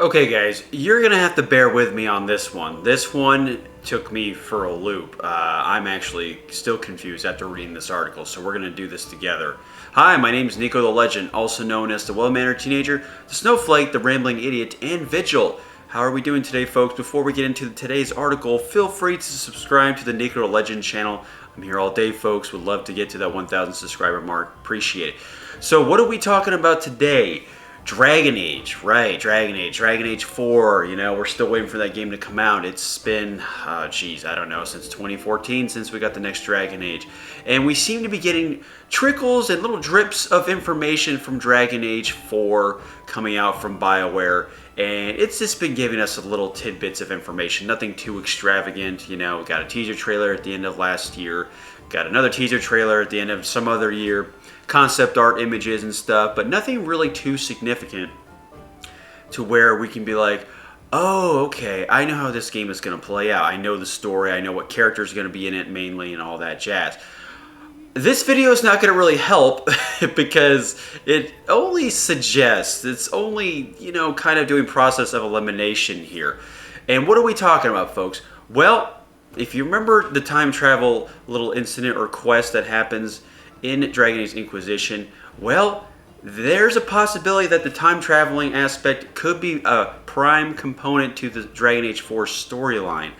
Okay guys, you're gonna have to bear with me on this one. This one took me for a loop. I'm actually still confused after reading this article, so we're gonna do this together. Hi, my name is NikoTheLegend, also known as the well-mannered teenager, the snowflake, the rambling idiot, and Vigil. How are we doing today, folks? Before we get into today's article, feel free to subscribe to the NikoTheLegend channel. I'm here all day, folks. Would love to get to that 1,000 subscriber mark. Appreciate it. So what are we talking about today? Dragon Age, right, Dragon Age. Dragon Age 4, you know, we're still waiting for that game to come out. It's been, I don't know, since 2014 since we got the next Dragon Age. And we seem to be getting trickles and little drips of information from Dragon Age 4 coming out from BioWare. And it's just been giving us a little tidbits of information, nothing too extravagant. You know, we got a teaser trailer at the end of last year, got another teaser trailer at the end of some other year, concept art images and stuff, but nothing really too significant to where we can be like, oh, okay, I know how this game is going to play out. I know the story, I know what characters are going to be in it mainly and all that jazz. This video is not going to really help because it only suggests, it's only, you know, kind of doing process of elimination here. And what are we talking about, folks? Well, if you remember the time travel little incident or quest that happens in Dragon Age Inquisition, well, there's a possibility that the time traveling aspect could be a prime component to the Dragon Age 4 storyline.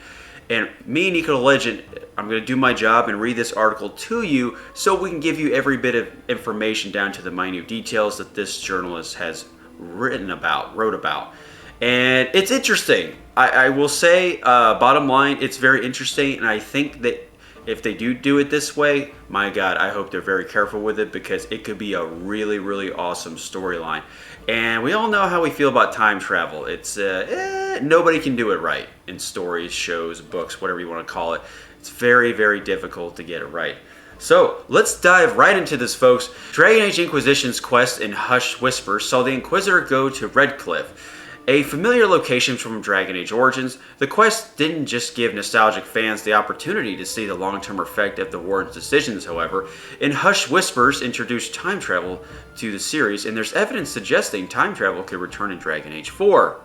And me, NikoTheLegend, I'm going to do my job and read this article to you so we can give you every bit of information down to the minute details that this journalist has wrote about. And it's interesting. I will say, bottom line, it's very interesting, and I think that if they do it this way, my God, I hope they're very careful with it because it could be a really, really awesome storyline. And we all know how we feel about time travel. It's nobody can do it right in stories, shows, books, whatever you want to call it. It's very, very difficult to get it right. So let's dive right into this, folks. Dragon Age Inquisition's quest in Hushed Whispers saw the Inquisitor go to Redcliffe, a familiar location from Dragon Age Origins. The quest didn't just give nostalgic fans the opportunity to see the long-term effect of the Warden's decisions, however. In Hushed Whispers introduced time travel to the series, and there's evidence suggesting time travel could return in Dragon Age 4.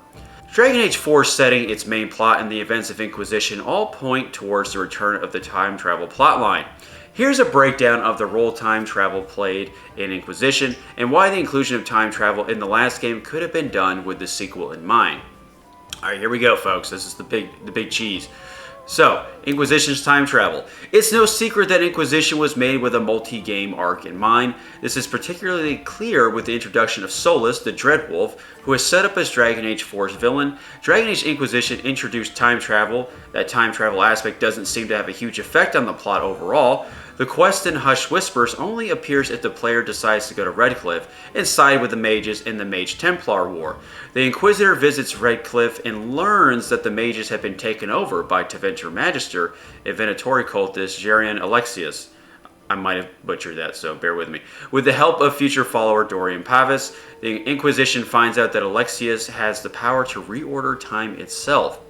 Dragon Age 4's setting, its main plot, and the events of Inquisition all point towards the return of the time travel plotline. Here's a breakdown of the role time travel played in Inquisition and why the inclusion of time travel in the last game could have been done with the sequel in mind. Alright, here we go, folks. This is the big cheese. So, Inquisition's time travel. It's no secret that Inquisition was made with a multi-game arc in mind. This is particularly clear with the introduction of Solus, the Dreadwolf, who is set up as Dragon Age 4's villain. Dragon Age Inquisition introduced time travel. That time travel aspect doesn't seem to have a huge effect on the plot overall. The quest in Hushed Whispers only appears if the player decides to go to Redcliffe and side with the mages in the Mage-Templar War. The Inquisitor visits Redcliffe and learns that the mages have been taken over by Tevinter Magister, a Venatori cultist, Gerion Alexius. I might have butchered that, so bear with me. With the help of future follower Dorian Pavis, the Inquisition finds out that Alexius has the power to reorder time itself.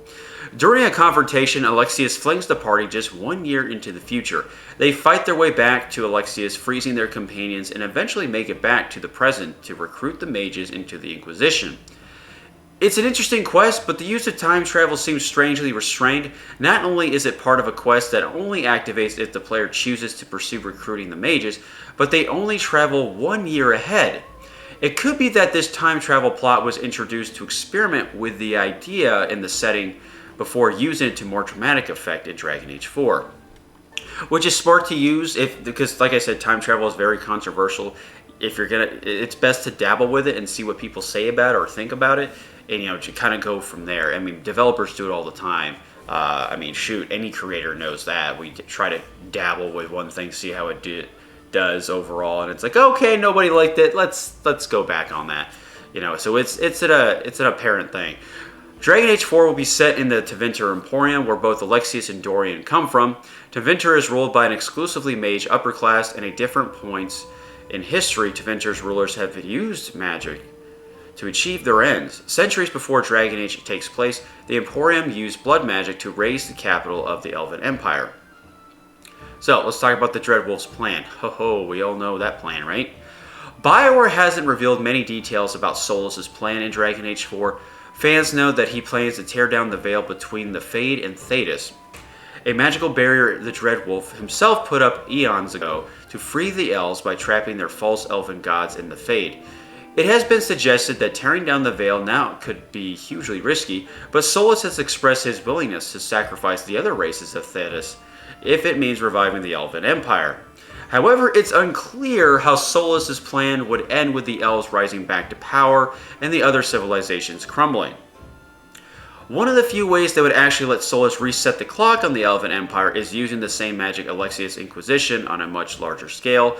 During a confrontation, Alexius flings the party just 1 year into the future. They fight their way back to Alexius, freezing their companions, and eventually make it back to the present to recruit the mages into the Inquisition. It's an interesting quest, but the use of time travel seems strangely restrained. Not only is it part of a quest that only activates if the player chooses to pursue recruiting the mages, but they only travel 1 year ahead. It could be that this time travel plot was introduced to experiment with the idea in the setting before using it to more dramatic effect in Dragon Age 4. Which is smart to use because like I said, time travel is very controversial. It's best to dabble with it and see what people say about it or think about it, and to kind of go from there. I mean, developers do it all the time. Shoot, any creator knows that. We try to dabble with one thing, see how it does overall, and it's like, okay, nobody liked it. Let's go back on that. So it's an apparent thing. Dragon Age 4 will be set in the Tevinter Emporium, where both Alexius and Dorian come from. Tevinter is ruled by an exclusively mage upper class, and at different points in history, Tevinter's rulers have used magic to achieve their ends. Centuries before Dragon Age takes place, the Emporium used blood magic to raise the capital of the Elven Empire. So, let's talk about the Dreadwolf's plan. Ho, we all know that plan, right? BioWare hasn't revealed many details about Solus's plan in Dragon Age 4. Fans know that he plans to tear down the veil between the Fade and Thetis, a magical barrier the Dreadwolf himself put up eons ago to free the elves by trapping their false elven gods in the Fade. It has been suggested that tearing down the veil now could be hugely risky, but Solus has expressed his willingness to sacrifice the other races of Thetis if it means reviving the Elven Empire. However, it's unclear how Solus's plan would end with the elves rising back to power and the other civilizations crumbling. One of the few ways that would actually let Solus reset the clock on the Elven Empire is using the same magic Alexius Inquisition on a much larger scale.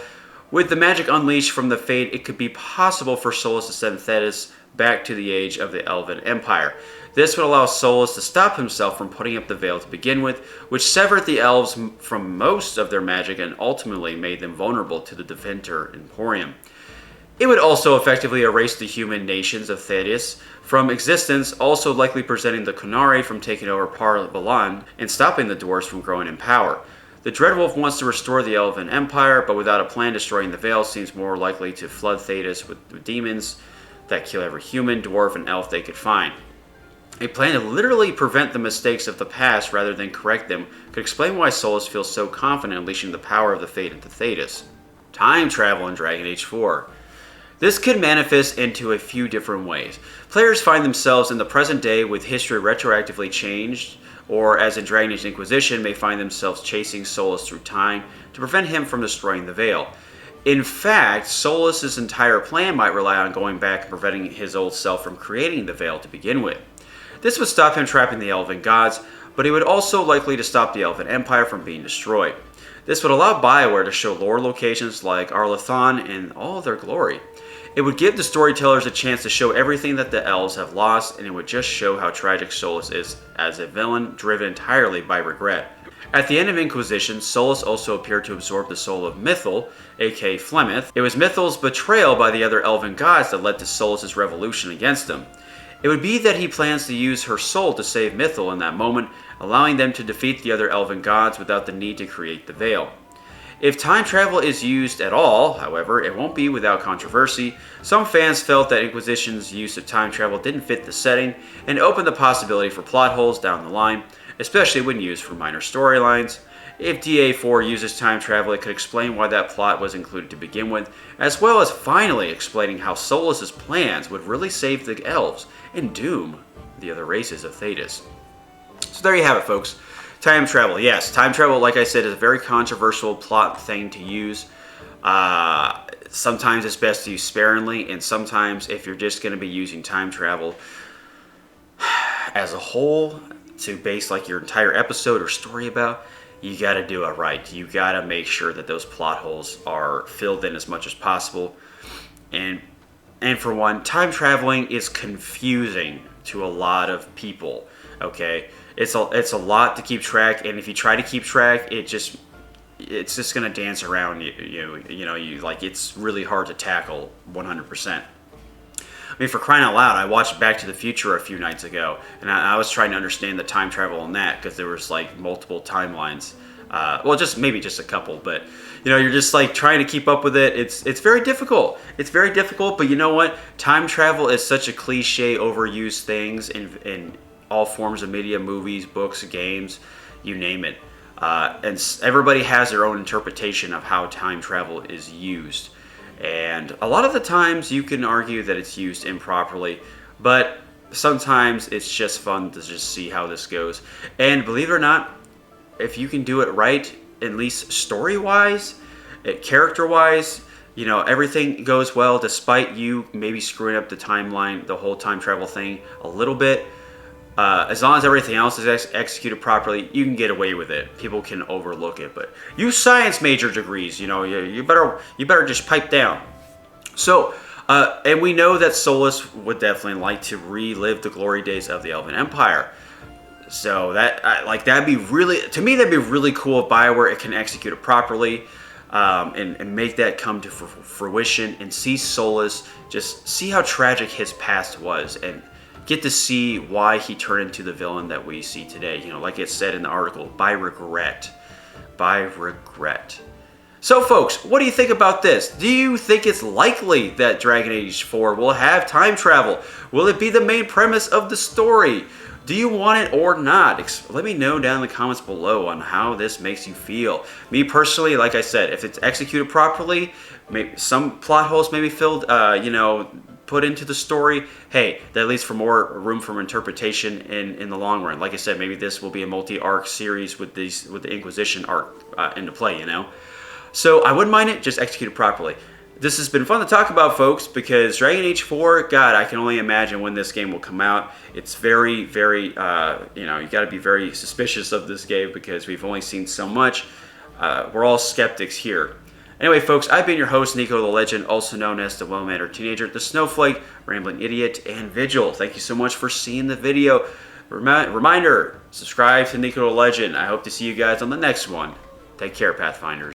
With the magic unleashed from the Fade, it could be possible for Solus to send Thetis back to the age of the Elven Empire. This would allow Solus to stop himself from putting up the veil to begin with, which severed the elves from most of their magic and ultimately made them vulnerable to the Defender Emporium. It would also effectively erase the human nations of Thetis from existence, also likely preventing the Qunari from taking over part of Balan and stopping the dwarves from growing in power. The Dreadwolf wants to restore the Elven Empire, but without a plan, destroying the veil seems more likely to flood Thetis with demons that kill every human, dwarf, and elf they could find. A plan to literally prevent the mistakes of the past rather than correct them could explain why Solus feels so confident in unleashing the power of the Fade into Thetis. Time travel in Dragon Age 4. This could manifest into a few different ways. Players find themselves in the present day with history retroactively changed, or as in Dragon Age Inquisition, may find themselves chasing Solus through time to prevent him from destroying the veil. In fact, Solus's entire plan might rely on going back and preventing his old self from creating the veil to begin with. This would stop him trapping the elven gods, but it would also likely to stop the Elven Empire from being destroyed. This would allow BioWare to show lore locations like Arlathan in all their glory. It would give the storytellers a chance to show everything that the elves have lost, and it would just show how tragic Solus is as a villain driven entirely by regret. At the end of Inquisition, Solus also appeared to absorb the soul of Mythil, aka Flemeth. It was Mythil's betrayal by the other elven gods that led to Solus's revolution against them. It would be that he plans to use her soul to save Mythil in that moment, allowing them to defeat the other elven gods without the need to create the veil. If time travel is used at all, however, it won't be without controversy. Some fans felt that Inquisition's use of time travel didn't fit the setting and opened the possibility for plot holes down the line, especially when used for minor storylines. If DA4 uses time travel, it could explain why that plot was included to begin with, as well as finally explaining how Solus's plans would really save the elves and doom the other races of Thetis. So there you have it, folks. Time travel. Yes, time travel, like I said, is a very controversial plot thing to use. Sometimes it's best to use sparingly, and sometimes if you're just going to be using time travel as a whole to base like your entire episode or story about, you got to do it right. You got to make sure that those plot holes are filled in as much as possible. And for one, time traveling is confusing to a lot of people. Okay, it's a lot to keep track, and if you try to keep track, it's just gonna dance around you. Like, it's really hard to tackle 100%. I mean, for crying out loud, I watched Back to the Future a few nights ago, and I was trying to understand the time travel in that because there was like multiple timelines. Well, maybe just a couple, but you're just like trying to keep up with it. It's very difficult. It's very difficult, but you know what? Time travel is such a cliche, overused things in all forms of media, movies, books, games, you name it. And everybody has their own interpretation of how time travel is used. And a lot of the times you can argue that it's used improperly, but sometimes it's just fun to just see how this goes. And believe it or not, if you can do it right, at least story-wise, character-wise, everything goes well despite you maybe screwing up the timeline, the whole time travel thing a little bit. As long as everything else is executed properly, you can get away with it. People can overlook it, but use science major degrees. You better just pipe down. So, and we know that Solus would definitely like to relive the glory days of the Elven Empire. So that'd be really, to me, that'd be really cool if BioWare can execute it properly, and make that come to fruition, and see Solus, just see how tragic his past was, and get to see why he turned into the villain that we see today. Like it said in the article, by regret. By regret. So folks, what do you think about this? Do you think it's likely that Dragon Age 4 will have time travel? Will it be the main premise of the story? Do you want it or not? Let me know down in the comments below on how this makes you feel. Me personally, like I said, if it's executed properly, maybe some plot holes may be filled, put into the story, hey, that leaves for more room for interpretation in the long run. Like I said, maybe this will be a multi-arc series with the Inquisition arc into play, So I wouldn't mind it, just executed properly. This has been fun to talk about, folks, because Dragon Age 4, God, I can only imagine when this game will come out. It's very, very, you got to be very suspicious of this game because we've only seen so much. We're all skeptics here. Anyway, folks, I've been your host, NikoTheLegend, also known as the well-mannered teenager, the snowflake, rambling idiot, and Vigil. Thank you so much for seeing the video. Reminder, subscribe to NikoTheLegend. I hope to see you guys on the next one. Take care, Pathfinders.